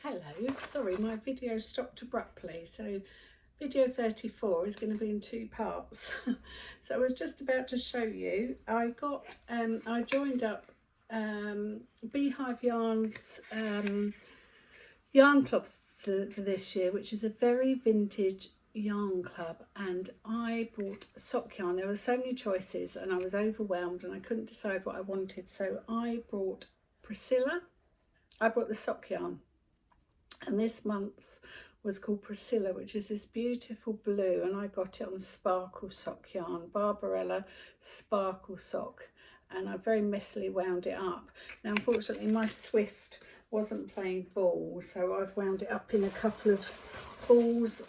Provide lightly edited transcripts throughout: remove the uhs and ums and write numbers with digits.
Hello, sorry my video stopped abruptly, so video 34 is going to be in two parts. So I was just about to show you, I joined up Beehive Yarn's yarn club for this year, which is a very vintage yarn club, and I bought sock yarn. There were so many choices and I was overwhelmed and I couldn't decide what I wanted, so I brought Priscilla. I brought the sock yarn, and this month's was called Priscilla, which is this beautiful blue, and I got it on sparkle sock yarn, Barbarella sparkle sock, and I very messily wound it up. Now unfortunately my Swift wasn't playing ball, so I've wound it up in a couple of balls.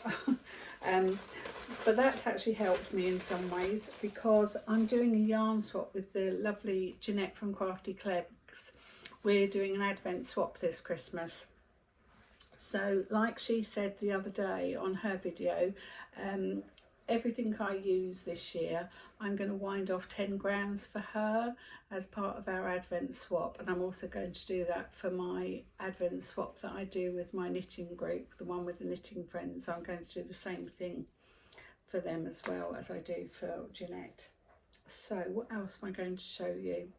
But that's actually helped me in some ways, because I'm doing a yarn swap with the lovely Jeanette from Crafty Clegs. We're doing an advent swap this Christmas. So like she said the other day on her video, everything I use this year, I'm going to wind off 10 grams for her as part of our advent swap, and I'm also going to do that for my advent swap that I do with my knitting group, the one with the knitting friends. I'm going to do the same thing for them as well as I do for Jeanette. So what else am I going to show you?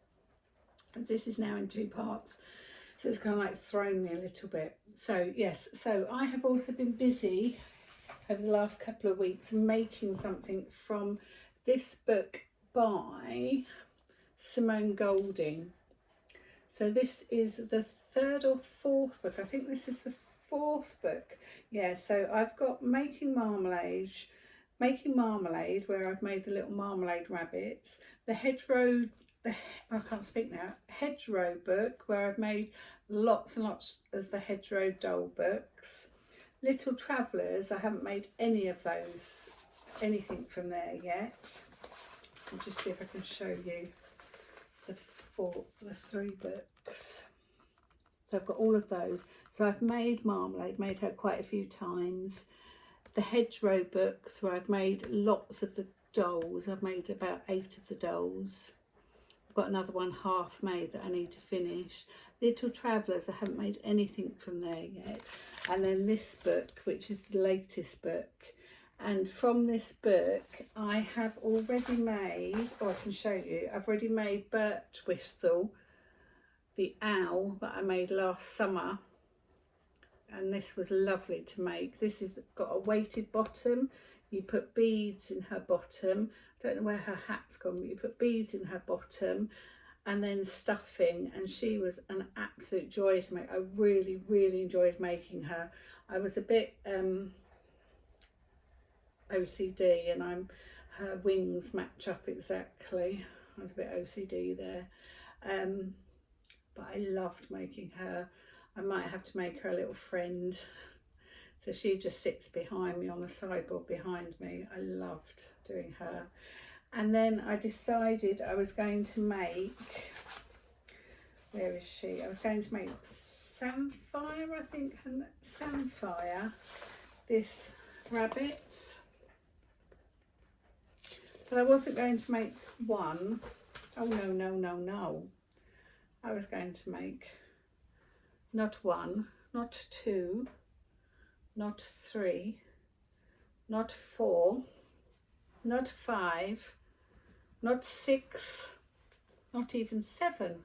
This is now in two parts, so it's kind of like thrown me a little bit. So yes, so I have also been busy over the last couple of weeks making something from this book by Simone Golding. So this is the third or fourth book. I think this is the fourth book. Yeah, so I've got Making Marmalade, where I've made the little marmalade rabbits, the hedgerow book, where I've made lots and lots of the hedgerow doll books. Little Travellers, I haven't made any of those, anything from there yet. I'll just see if I can show you the three books. So I've got all of those. So I've made Marmalade, made her quite a few times. The hedgerow books, where I've made lots of the dolls. I've made about 8 of the dolls. I've got another one half made that I need to finish. Little Travellers, I haven't made anything from there yet. And then this book, which is the latest book. And from this book, I have already made, I can show you, I've already made Birch Whistle, the owl that I made last summer. And this was lovely to make. This has got a weighted bottom. You put beads in her bottom. I don't know where her hat's gone, but you put beads in her bottom and then stuffing, and she was an absolute joy to make. I really, really enjoyed making her. I was a bit OCD, and her wings match up exactly. I was a bit OCD there, but I loved making her. I might have to make her a little friend. So she just sits behind me on the sideboard behind me. I loved doing her. And then I decided I was going to make, where is she? I was going to make Samphire, I think, and Samphire, this rabbit. But I wasn't going to make one. Oh no, no, no, no. I was going to make not one, not two, not 3, not 4, not 5, not 6, not even 7.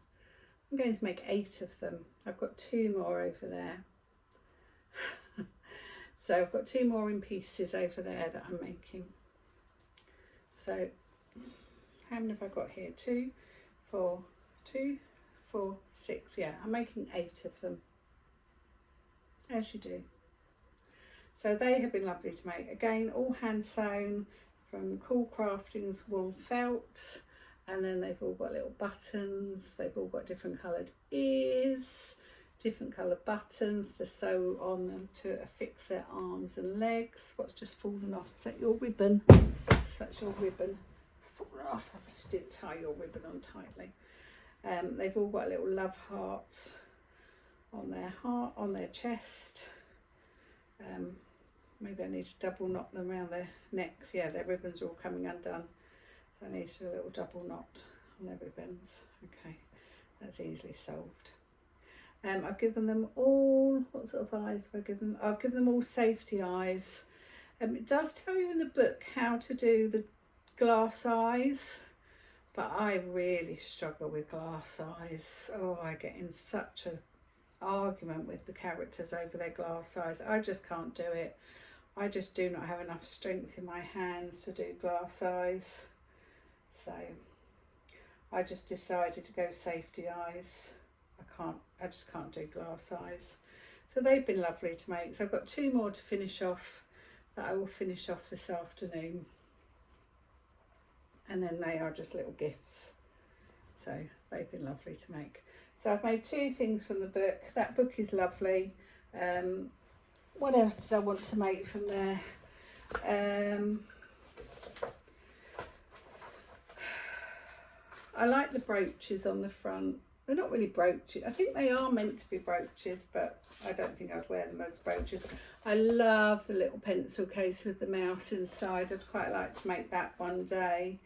I'm going to make 8 of them. I've got 2 more over there. So I've got 2 more in pieces over there that I'm making. So how many have I got here? 2, 4, 6. Yeah, I'm making 8 of them, as you do. So they have been lovely to make. Again, all hand sewn from Cool Crafting's wool felt, and then they've all got little buttons. They've all got different coloured ears, different coloured buttons to sew on them to affix their arms and legs. What's just fallen off? Is that your ribbon? Oops, that's your ribbon. It's fallen off. I obviously didn't tie your ribbon on tightly. They've all got a little love heart on their chest. Maybe I need to double knot them around their necks. Yeah, their ribbons are all coming undone. So I need to do a little double knot on their ribbons. Okay, that's easily solved. I've given them all, what sort of eyes have I given them? I've given them all safety eyes. It does tell you in the book how to do the glass eyes, but I really struggle with glass eyes. Oh, I get in such an argument with the characters over their glass eyes. I just can't do it. I just do not have enough strength in my hands to do glass eyes. So I just decided to go safety eyes. I just can't do glass eyes. So they've been lovely to make. So I've got 2 more to finish off that I will finish off this afternoon. And then they are just little gifts. So they've been lovely to make. So I've made 2 things from the book. That book is lovely. What else did I want to make from there? I like the brooches on the front. They're not really brooches. I think they are meant to be brooches, but I don't think I'd wear them as brooches. I love the little pencil case with the mouse inside. I'd quite like to make that one day.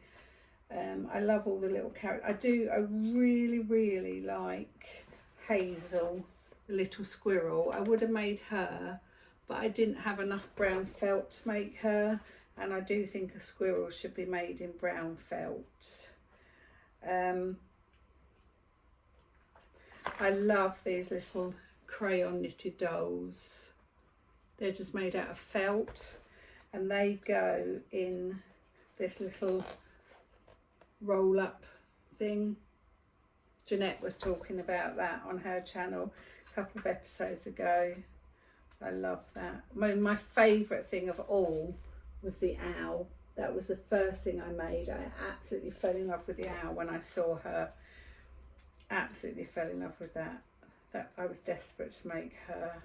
I love all the little characters. I really, really like Hazel, the little squirrel. I would have made her, but I didn't have enough brown felt to make her. And I do think a squirrel should be made in brown felt. I love these little crayon knitted dolls. They're just made out of felt, and they go in this little roll up thing. Jeanette was talking about that on her channel a couple of episodes ago. I love that. My favourite thing of all was the owl. That was the first thing I made. I absolutely fell in love with the owl when I saw her. Absolutely fell in love with that. I was desperate to make her.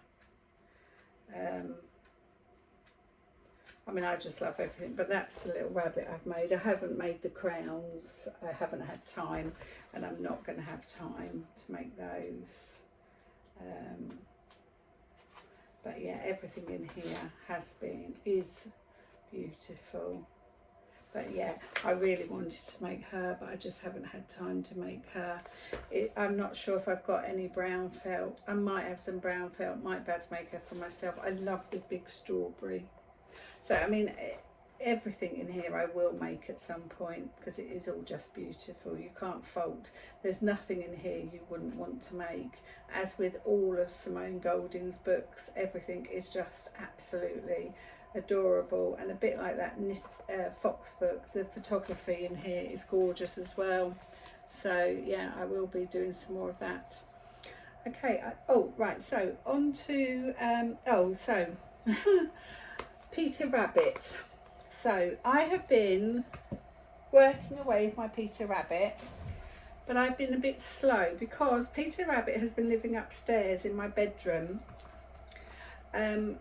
I mean, I just love everything, but that's the little rabbit I've made. I haven't made the crowns. I haven't had time, and I'm not going to have time to make those. But yeah, everything in here is beautiful. But yeah, I really wanted to make her, but I just haven't had time to make her. I'm not sure if I've got any brown felt. I might have some brown felt, might be able to make her for myself. I love the big strawberry. So, I mean, everything in here I will make at some point, because it is all just beautiful. You can't fault. There's nothing in here you wouldn't want to make. As with all of Simone Golding's books, everything is just absolutely adorable, and a bit like that Fox book, the photography in here is gorgeous as well. So yeah, I will be doing some more of that. Okay, so on to Peter Rabbit. So I have been working away with my Peter Rabbit, but I've been a bit slow because Peter Rabbit has been living upstairs in my bedroom, and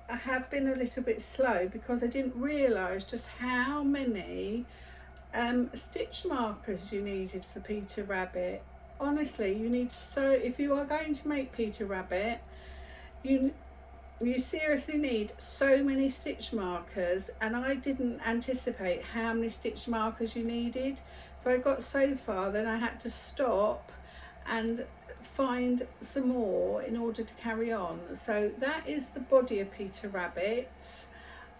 I have been a little bit slow because I didn't realise just how many stitch markers you needed for Peter Rabbit. Honestly, you need if you are going to make Peter Rabbit, you seriously need so many stitch markers, and I didn't anticipate how many stitch markers you needed. So I got so far, then I had to stop and find some more in order to carry on. So that is the body of Peter Rabbit.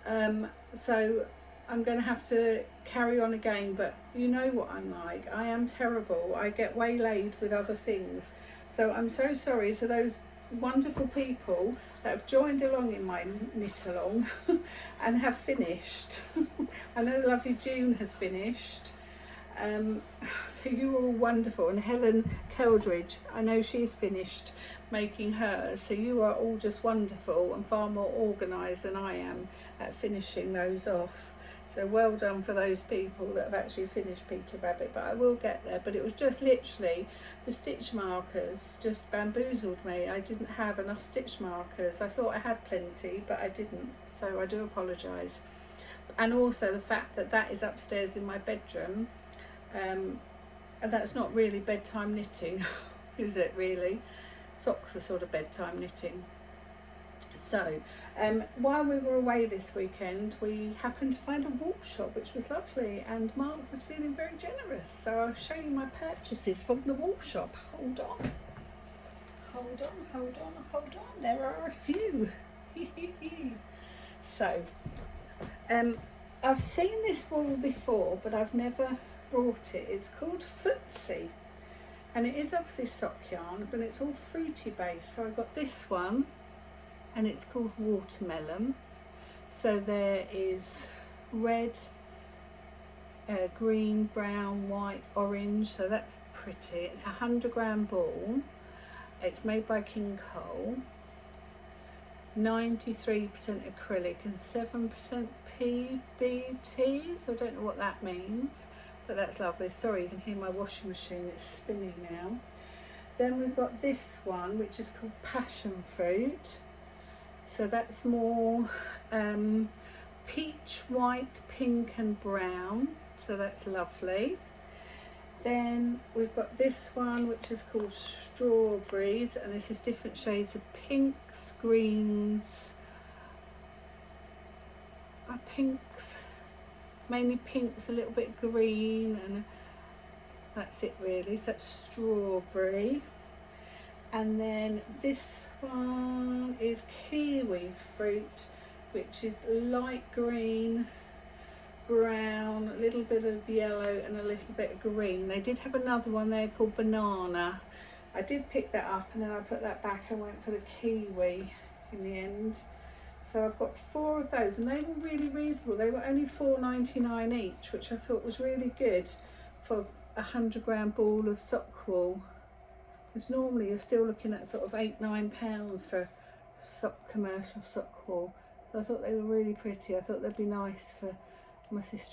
So I'm going to have to carry on again, but you know what I'm like. I am terrible. I get waylaid with other things. So I'm so sorry to those wonderful people that have joined along in my knit along and have finished. I know the lovely June has finished. So you were all wonderful, and Helen Keldridge, I know she's finished making hers, so you are all just wonderful and far more organised than I am at finishing those off. So well done for those people that have actually finished Peter Rabbit, but I will get there. But it was just literally the stitch markers just bamboozled me. I didn't have enough stitch markers. I thought I had plenty, but I didn't, so I do apologise. And also the fact that that is upstairs in my bedroom, and that's not really bedtime knitting, is it really? Socks are sort of bedtime knitting. So while we were away this weekend, we happened to find a wool shop which was lovely, and Mark was feeling very generous, so I'll show you my purchases from the wool shop. Hold on. hold on, there are a few. So, I've seen this wool before, but I've never brought it. It's called Footsie, and it is obviously sock yarn, but it's all fruity based. So I've got this one, and it's called Watermelon. So there is red, green, brown, white, orange, so that's pretty. It's a 100-gram ball. It's made by King Cole. 93% acrylic and 7% PBT, so I don't know what that means, but that's lovely. Sorry, you can hear my washing machine, it's spinning now. Then we've got this one, which is called Passion Fruit. So that's more peach, white, pink and brown, so that's lovely. Then we've got this one, which is called Strawberries, and this is different shades of pinks, greens, mainly pinks, a little bit green, and that's it really. So that's Strawberry. And then this one is Kiwi Fruit, which is light green, brown, a little bit of yellow and a little bit of green. They did have another one there called Banana. I did pick that up and then I put that back and went for the kiwi in the end. So I've got 4 of those, and they were really reasonable. They were only $4.99 each, which I thought was really good for a 100-gram ball of sock wool. Because normally you're still looking at sort of £8–9 for commercial sock wool. So I thought they were really pretty. I thought they'd be nice for my sister